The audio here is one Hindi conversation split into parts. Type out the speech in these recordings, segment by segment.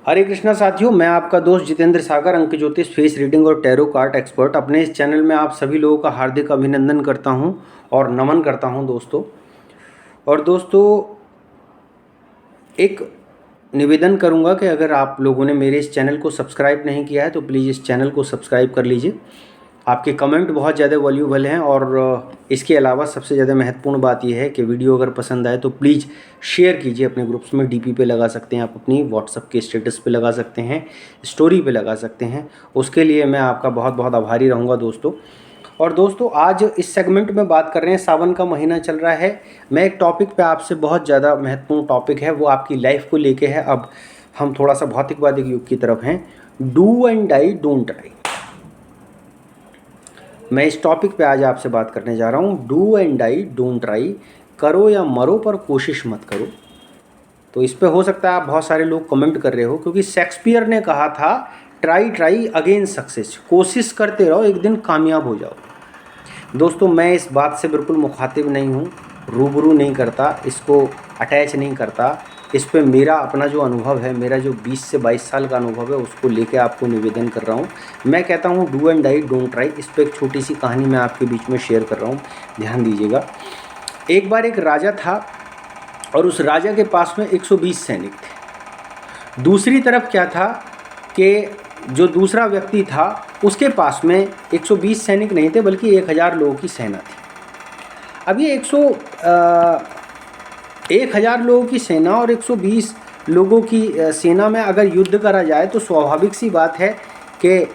हरे कृष्णा साथियों, मैं आपका दोस्त जितेंद्र सागर, अंक ज्योतिष, फेस रीडिंग और टैरो कार्ड एक्सपर्ट। अपने इस चैनल में आप सभी लोगों का हार्दिक अभिनंदन करता हूं और नमन करता हूं दोस्तों, एक निवेदन करूंगा कि अगर आप लोगों ने मेरे इस चैनल को सब्सक्राइब नहीं किया है तो प्लीज़ इस चैनल को सब्सक्राइब कर लीजिए। आपके कमेंट बहुत ज़्यादा वैल्यूबल हैं और इसके अलावा सबसे ज़्यादा महत्वपूर्ण बात यह है कि वीडियो अगर पसंद आए तो प्लीज़ शेयर कीजिए अपने ग्रुप्स में। डीपी पे लगा सकते हैं आप, अपनी व्हाट्सएप के स्टेटस पे लगा सकते हैं, स्टोरी पे लगा सकते हैं। उसके लिए मैं आपका बहुत बहुत आभारी रहूँगा दोस्तों। और दोस्तों, आज इस सेगमेंट में बात कर रहे हैं, सावन का महीना चल रहा है। मैं एक टॉपिक पे आपसे, बहुत ज़्यादा महत्वपूर्ण टॉपिक है, वो आपकी लाइफ को लेके है। अब हम थोड़ा सा भौतिकवादी युग की तरफ हैं। Do and die, don't try. मैं इस टॉपिक पे आज आपसे बात करने जा रहा हूँ। Do and die, don't try. करो या मरो पर कोशिश मत करो। तो इस पे हो सकता है आप बहुत सारे लोग कमेंट कर रहे हो, क्योंकि शेक्सपियर ने कहा था ट्राई ट्राई अगेन सक्सेस। कोशिश करते रहो, एक दिन कामयाब हो जाओ। दोस्तों, मैं इस बात से बिल्कुल मुखातिब नहीं हूँ, रूबरू नहीं करता, इसको अटैच नहीं करता। इस पे मेरा अपना जो अनुभव है, मेरा जो 20 से 22 साल का अनुभव है, उसको लेके आपको निवेदन कर रहा हूँ। मैं कहता हूँ do and die, don't try. इस पर एक छोटी सी कहानी मैं आपके बीच में शेयर कर रहा हूँ, ध्यान दीजिएगा। एक बार एक राजा था और उस राजा के पास में 120 सैनिक थे। दूसरी तरफ क्या था कि जो दूसरा व्यक्ति था उसके पास में 120 सैनिक नहीं थे, बल्कि 1000 लोगों की सेना थी। अब ये 1000 लोगों की सेना और 120 लोगों की सेना में अगर युद्ध करा जाए तो स्वाभाविक सी बात है कि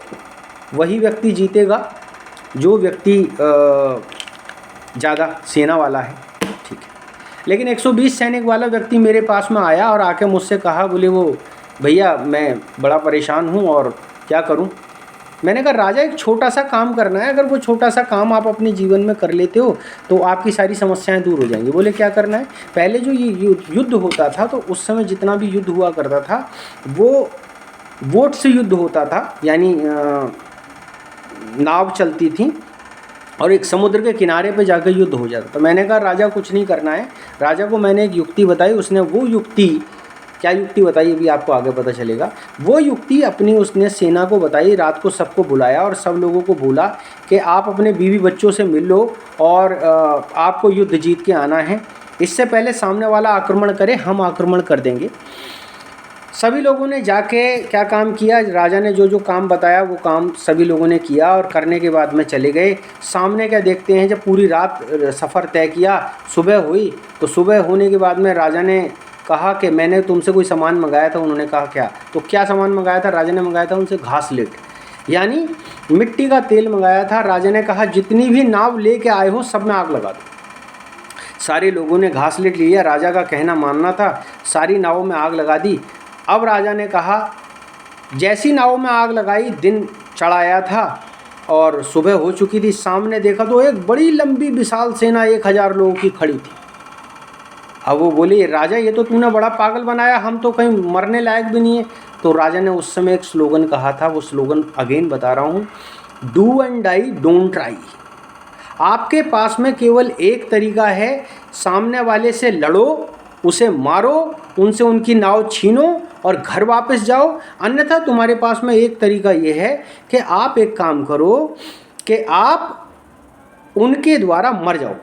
वही व्यक्ति जीतेगा जो व्यक्ति ज़्यादा सेना वाला है। ठीक है, लेकिन 120 सैनिक वाला व्यक्ति मेरे पास में आया और आके मुझसे कहा, बोले वो भैया मैं बड़ा परेशान हूँ और क्या करूँ। मैंने कहा राजा, एक छोटा सा काम करना है, अगर वो छोटा सा काम आप अपने जीवन में कर लेते हो तो आपकी सारी समस्याएं दूर हो जाएंगी। बोले क्या करना है। पहले जो ये युद्ध होता था तो उस समय जितना भी युद्ध हुआ करता था वो वोट से युद्ध होता था, यानी नाव चलती थी और एक समुद्र के किनारे पे जाकर युद्ध हो जाता। तो मैंने कहा राजा कुछ नहीं करना है। राजा को मैंने एक युक्ति बताई, उसने वो युक्ति, क्या युक्ति बताई अभी आपको आगे पता चलेगा। वो युक्ति अपनी उसने सेना को बताई। रात को सबको बुलाया और सब लोगों को बोला कि आप अपने बीवी बच्चों से मिल लो और आपको युद्ध जीत के आना है। इससे पहले सामने वाला आक्रमण करे, हम आक्रमण कर देंगे। सभी लोगों ने जाके क्या काम किया, राजा ने जो जो काम बताया वो काम सभी लोगों ने किया और करने के बाद में चले गए। सामने क्या देखते हैं, जब पूरी रात सफ़र तय किया, सुबह हुई, तो सुबह होने के बाद में राजा ने कहा कि मैंने तुमसे कोई सामान मंगाया था। उन्होंने कहा क्या, तो क्या सामान मंगाया था। राजा ने मंगाया था उनसे घासलेट, यानी मिट्टी का तेल मंगाया था। राजा ने कहा जितनी भी नाव लेके आए हो सब में आग लगा दो। सारे लोगों ने घासलेट लिया, राजा का कहना मानना था, सारी नावों में आग लगा दी। अब राजा ने कहा, जैसी नावों में आग लगाई, दिन चढ़ आया था और सुबह हो चुकी थी। सामने देखा तो एक बड़ी लंबी विशाल सेना 1000 लोगों की खड़ी थी। अब वो बोले राजा, ये तो तूने बड़ा पागल बनाया, हम तो कहीं मरने लायक भी नहीं है। तो राजा ने उस समय एक स्लोगन कहा था, वो स्लोगन अगेन बता रहा हूँ, do and die, don't try. आपके पास में केवल एक तरीका है, सामने वाले से लड़ो, उसे मारो, उनसे उनकी नाव छीनो और घर वापस जाओ। अन्यथा तुम्हारे पास में एक तरीका ये है कि आप एक काम करो कि आप उनके द्वारा मर जाओ।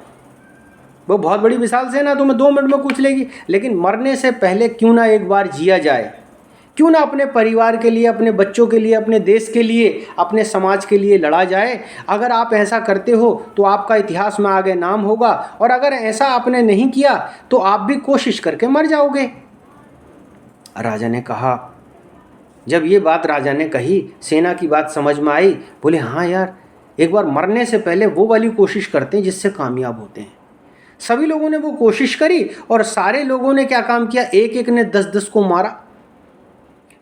वो बहुत बड़ी विशाल सेना तुम्हें 2 मिनट में कुछ लेगी, लेकिन मरने से पहले क्यों ना एक बार जिया जाए। क्यों ना अपने परिवार के लिए, अपने बच्चों के लिए, अपने देश के लिए, अपने समाज के लिए लड़ा जाए। अगर आप ऐसा करते हो तो आपका इतिहास में आगे नाम होगा, और अगर ऐसा आपने नहीं किया तो आप भी कोशिश करके मर जाओगे। राजा ने कहा, जब ये बात राजा ने कही, सेना की बात समझ में आई। बोले हाँ यार, एक बार मरने से पहले वो वाली कोशिश करते हैं जिससे कामयाब होते हैं। सभी लोगों ने वो कोशिश करी और सारे लोगों ने क्या काम किया, एक एक ने 10-10 को मारा।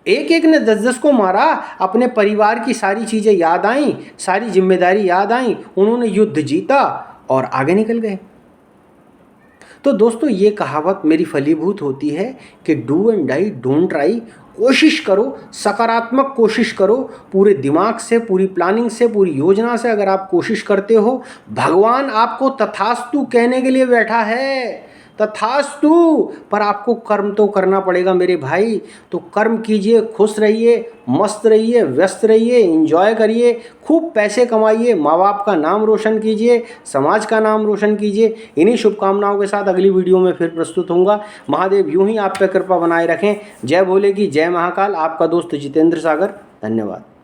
एक एक ने 10-10 को मारा। अपने परिवार की सारी चीज़ें याद आईं, सारी जिम्मेदारी याद आईं, उन्होंने युद्ध जीता और आगे निकल गए। तो दोस्तों, ये कहावत मेरी फलीभूत होती है कि do and die, don't try. कोशिश करो, सकारात्मक कोशिश करो, पूरे दिमाग से, पूरी प्लानिंग से, पूरी योजना से अगर आप कोशिश करते हो, भगवान आपको तथास्तु कहने के लिए बैठा है। तथास्तु। पर आपको कर्म तो करना पड़ेगा मेरे भाई। तो कर्म कीजिए, खुश रहिए, मस्त रहिए, व्यस्त रहिए, एंजॉय करिए, खूब पैसे कमाइए, माँ बाप का नाम रोशन कीजिए, समाज का नाम रोशन कीजिए। इन्हीं शुभकामनाओं के साथ अगली वीडियो में फिर प्रस्तुत होऊंगा। महादेव यूं ही आप पे कृपा बनाए रखें। जय भोले की जय महाकाल। आपका दोस्त जितेंद्र सागर। धन्यवाद।